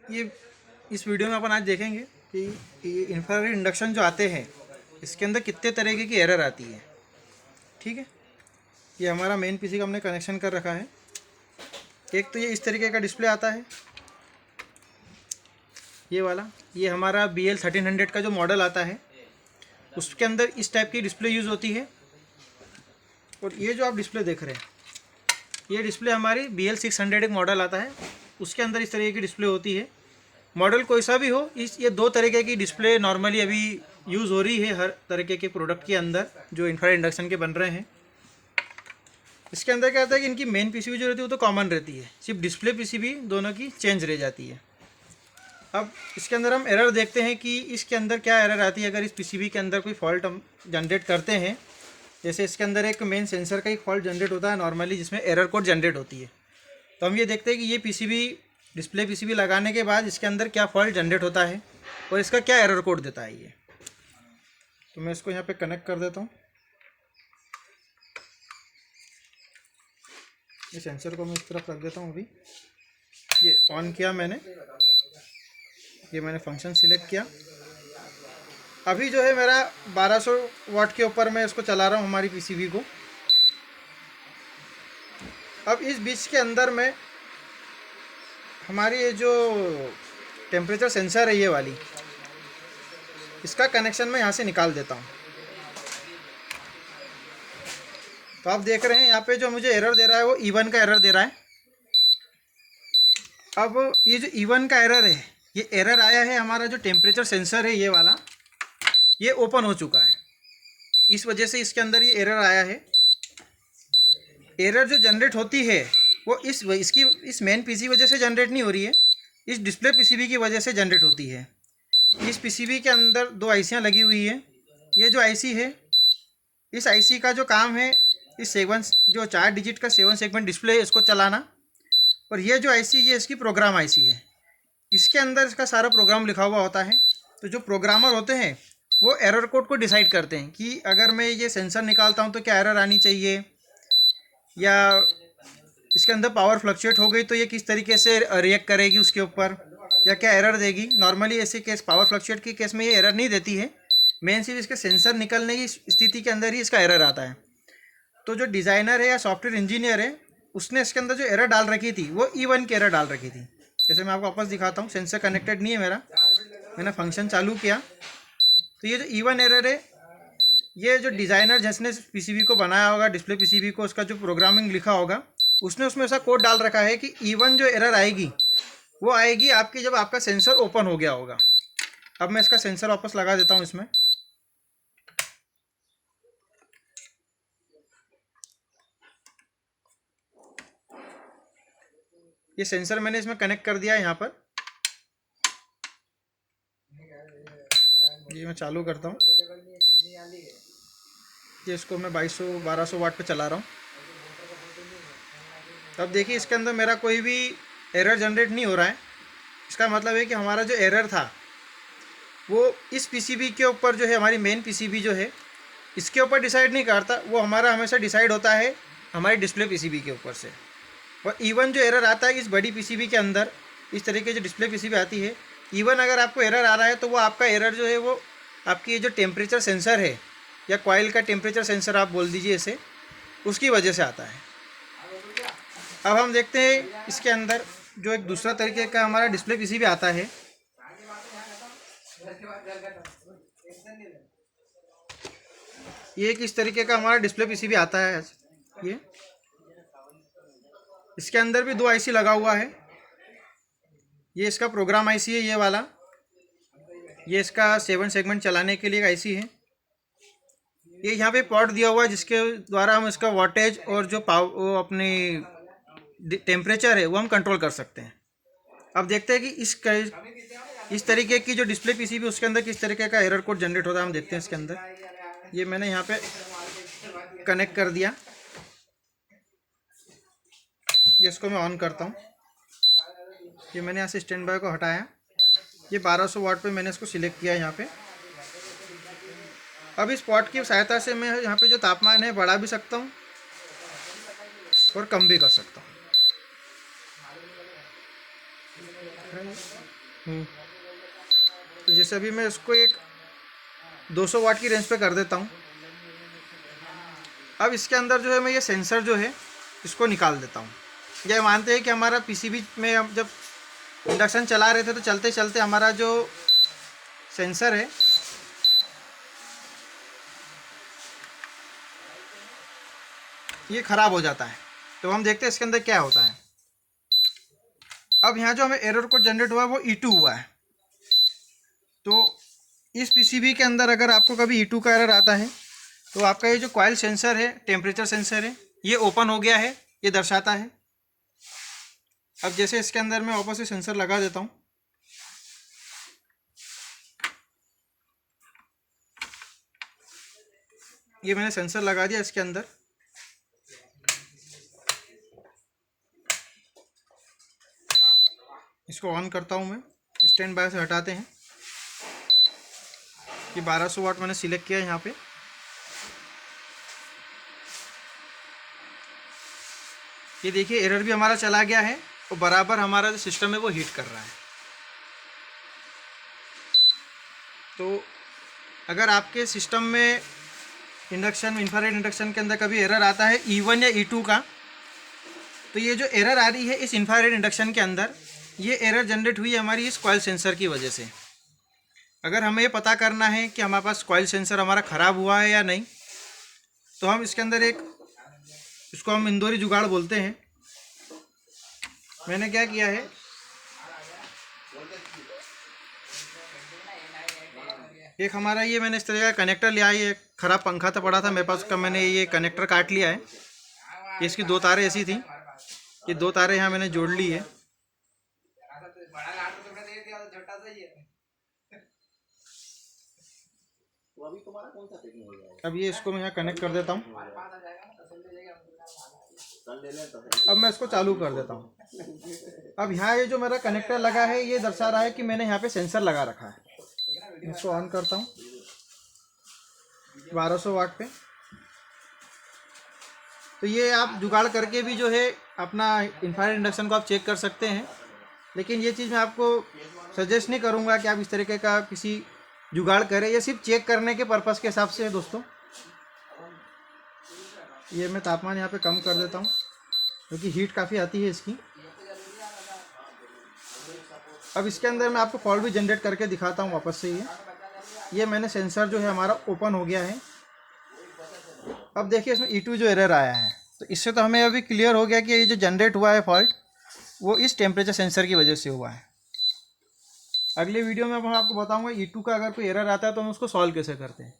ये इस वीडियो में अपन आज देखेंगे कि ये इंफ्रारेड इंडक्शन जो आते हैं इसके अंदर कितने तरीके की एरर आती है। ठीक है, ये हमारा मेन पीसी का हमने कनेक्शन कर रखा है। एक तो ये इस तरीके का डिस्प्ले आता है, ये वाला। ये हमारा BL1300 का जो मॉडल आता है उसके अंदर इस टाइप की डिस्प्ले यूज़ होती है। और ये जो आप डिस्प्ले देख रहे हैं ये डिस्प्ले हमारी BL600 एक मॉडल आता है, उसके अंदर इस तरीके की डिस्प्ले होती है। मॉडल कोई सा भी हो, ये दो तरीके की डिस्प्ले नॉर्मली अभी यूज़ हो रही है हर तरीके के प्रोडक्ट के अंदर जो इंफ्रारेड इंडक्शन के बन रहे हैं। इसके अंदर क्या होता है कि इनकी मेन पीसीबी जो रहती है वो तो कॉमन रहती है, सिर्फ डिस्प्ले पीसीबी दोनों की चेंज रह जाती है। अब इसके अंदर हम एरर देखते हैं कि इसके अंदर क्या एरर आती है अगर इस पीसीबी के अंदर कोई फॉल्ट हम जनरेट करते हैं। जैसे इसके अंदर एक मेन सेंसर का एक फॉल्ट जनरेट होता है नॉर्मली, जिसमें एरर कोड जनरेट होती है। तो हम ये देखते हैं कि ये पीसीबी डिस्प्ले पीसीबी लगाने के बाद इसके अंदर क्या फॉल्ट जनरेट होता है और इसका क्या एरर कोड देता है ये। तो मैं इसको यहाँ पे कनेक्ट कर देता हूँ। ये सेंसर को मैं इस तरफ रख देता हूँ। अभी ये ऑन किया मैंने, ये मैंने फंक्शन सिलेक्ट किया। अभी जो है मेरा 1200 वाट के ऊपर मैं इसको चला रहा हूँ हमारी पीसीबी को। अब इस बीच के अंदर में हमारी ये जो टेम्परेचर सेंसर है ये वाली, इसका कनेक्शन मैं यहाँ से निकाल देता हूँ। तो आप देख रहे हैं यहाँ पे जो मुझे एरर दे रहा है वो E1 का एरर दे रहा है। अब ये जो E1 का एरर है, ये एरर आया है हमारा जो टेम्परेचर सेंसर है ये वाला, ये ओपन हो चुका है। इस वजह से इसके अंदर ये एरर आया है। एरर जो जनरेट होती है वो इस मेन पीसी वजह से जनरेट नहीं हो रही है, इस डिस्प्ले पीसीबी की वजह से जनरेट होती है। इस पीसीबी के अंदर दो आईसियाँ लगी हुई है। ये जो आईसी है, इस आईसी का जो काम है इस 4 डिजिट का 7 सेगमेंट डिस्प्ले इसको चलाना। और ये जो आईसी ये इसकी प्रोग्राम आईसी है, इसके अंदर इसका सारा प्रोग्राम लिखा हुआ होता है। तो जो प्रोग्रामर होते हैं वो एरर कोड को डिसाइड करते हैं कि अगर मैं ये सेंसर निकालता हूँ तो क्या एरर आनी चाहिए, या इसके अंदर पावर फ्लक्चुएट हो गई तो ये किस तरीके से रिएक्ट करेगी उसके ऊपर, या क्या एरर देगी। नॉर्मली ऐसे केस पावर फ्लक्चुएट के केस में ये एरर नहीं देती है, मेन सिर्फ इसके सेंसर निकलने की स्थिति के अंदर ही इसका एरर आता है। तो जो डिज़ाइनर है या सॉफ्टवेयर इंजीनियर है उसने इसके अंदर जो एरर डाल रखी थी वो E1 की एरर डाल रखी थी। जैसे मैं आपको वापस दिखाता हूँ, सेंसर कनेक्टेड नहीं है मेरा, मैंने फंक्शन चालू किया तो ये जो E1 एरर है, ये जो डिज़ाइनर जिसने पीसीबी को बनाया होगा, डिस्प्ले पीसीबी को, उसका जो प्रोग्रामिंग लिखा होगा उसने उसमें ऐसा कोड डाल रखा है कि E1 जो एरर आएगी वो आएगी आपकी जब आपका सेंसर ओपन हो गया होगा। अब मैं इसका सेंसर वापस लगा देता हूँ इसमें। ये सेंसर मैंने इसमें कनेक्ट कर दिया है यहाँ पर। ये मैं चालू करता हूँ। ये इसको मैं 1200 वाट पे चला रहा हूँ। अब देखिए इसके अंदर मेरा कोई भी एरर जनरेट नहीं हो रहा है। इसका मतलब है कि हमारा जो एरर था वो इस पीसीबी के ऊपर जो है, हमारी मेन पीसीबी जो है इसके ऊपर डिसाइड नहीं करता, वो हमारा हमेशा डिसाइड होता है हमारी डिस्प्ले पीसीबी के ऊपर से। और E1 जो एरर आता है इस बड़ी पीसीबी के अंदर, इस तरीके जो डिस्प्ले पीसीबी आती है, E1 अगर आपको एरर आ रहा है तो वो आपका एरर जो है वो आपकी जो टेम्परेचर सेंसर है या कॉइल का टेम्परेचर सेंसर आप बोल दीजिए इसे, उसकी वजह से आता है। अब हम देखते हैं इसके अंदर जो एक दूसरा तरीके का हमारा डिस्प्ले पीसीबी आता है। ये किस तरीके का हमारा डिस्प्ले पीसीबी आता है। ये इसके अंदर भी दो आईसी लगा हुआ है। ये इसका प्रोग्राम आईसी है ये वाला, ये इसका 7 सेगमेंट चलाने के लिए आईसी है। ये यहाँ पे पोर्ट दिया हुआ है जिसके द्वारा हम इसका वोल्टेज और जो वो अपनी टेम्परेचर है वो हम कंट्रोल कर सकते हैं। अब देखते हैं कि इस तरीके की जो डिस्प्ले पीसीबी उसके अंदर किस तरीके का एरर कोड जनरेट होता है। हम देखते हैं इसके अंदर। ये मैंने यहाँ पे कनेक्ट कर दिया, ये इसको मैं ऑन करता हूँ। ये मैंने यहाँ से स्टैंड बाय को हटाया, ये 1200 वाट पे मैंने इसको सिलेक्ट किया यहाँ पे। अब इस पॉट की सहायता से मैं यहाँ पे जो तापमान है बढ़ा भी सकता हूँ और कम भी कर सकता हूँ। दिख रहा है। तो जैसे अभी मैं इसको एक 200 वाट की रेंज पे कर देता हूँ। अब इसके अंदर जो है मैं ये सेंसर जो है इसको निकाल देता हूँ। ये मानते हैं कि हमारा पीसीबी में हम जब इंडक्शन चला रहे थे तो चलते चलते हमारा जो सेंसर है ये ख़राब हो जाता है। तो हम देखते हैं इसके अंदर क्या होता है। अब यहाँ जो हमें एरर कोड जनरेट हुआ है वो E2 हुआ है। तो इस पीसीबी के अंदर अगर आपको कभी E2 का एरर आता है तो आपका ये जो कॉइल सेंसर है, टेम्परेचर सेंसर है, ये ओपन हो गया है, ये दर्शाता है। अब जैसे इसके अंदर मैं वापस से सेंसर लगा देता हूँ। ये मैंने सेंसर लगा दिया इसके अंदर। इसको ऑन करता हूँ मैं। स्टैंड बाय से हटाते हैं। ये 1200 वाट मैंने सिलेक्ट किया है यहाँ पे। ये देखिए एरर भी हमारा चला गया है और बराबर हमारा जो सिस्टम है वो हीट कर रहा है। तो अगर आपके सिस्टम में इंडक्शन, इंफ्रारेड इंडक्शन के अंदर कभी एरर आता है E1 या E2 का, तो ये जो एरर आ रही है इस इंफ्रारेड इंडक्शन के अंदर, ये एरर जनरेट हुई है हमारी इस कॉइल सेंसर की वजह से। अगर हमें ये पता करना है कि हमारे पास कॉइल सेंसर हमारा ख़राब हुआ है या नहीं, तो हम इसके अंदर इसको हम इंदौरी जुगाड़ बोलते हैं। मैंने क्या किया है, एक हमारा ये मैंने इस तरह का कनेक्टर लिया है। ये ख़राब पंखा तो पड़ा था मेरे पास का, मैंने ये कनेक्टर काट लिया है। इसकी 2 तारें ऐसी थी, ये 2 तारें यहाँ मैंने जोड़ ली है। अब ये इसको मैं यहाँ कनेक्ट कर देता हूँ। अब मैं इसको चालू कर देता हूँ। अब यहाँ ये जो मेरा कनेक्टर लगा है ये दर्शा रहा है कि मैंने यहाँ पे सेंसर लगा रखा है। इसको ऑन करता हूँ 1200 वाट पे। तो ये आप जुगाड़ करके भी जो है अपना इंफ्रारेड इंडक्शन को आप चेक कर सकते हैं। लेकिन ये चीज़ मैं आपको सजेस्ट नहीं करूँगा कि आप इस तरीके का किसी जुगाड़ करें। ये सिर्फ चेक करने के पर्पज़ के हिसाब से है दोस्तों। ये मैं तापमान यहाँ पे कम कर देता हूँ क्योंकि हीट काफ़ी आती है इसकी। अब इसके अंदर मैं आपको फॉल्ट भी जनरेट करके दिखाता हूँ वापस से। ये मैंने सेंसर जो है हमारा ओपन हो गया है। अब देखिए इसमें E2 जो एरर आया है, तो इससे तो हमें अभी क्लियर हो गया कि ये जो जनरेट हुआ है फॉल्ट वो इस टेम्परेचर सेंसर की वजह से हुआ है। अगले वीडियो में मैं आपको बताऊंगा E2 का अगर कोई एरर आता है तो हम उसको सॉल्व कैसे करते हैं।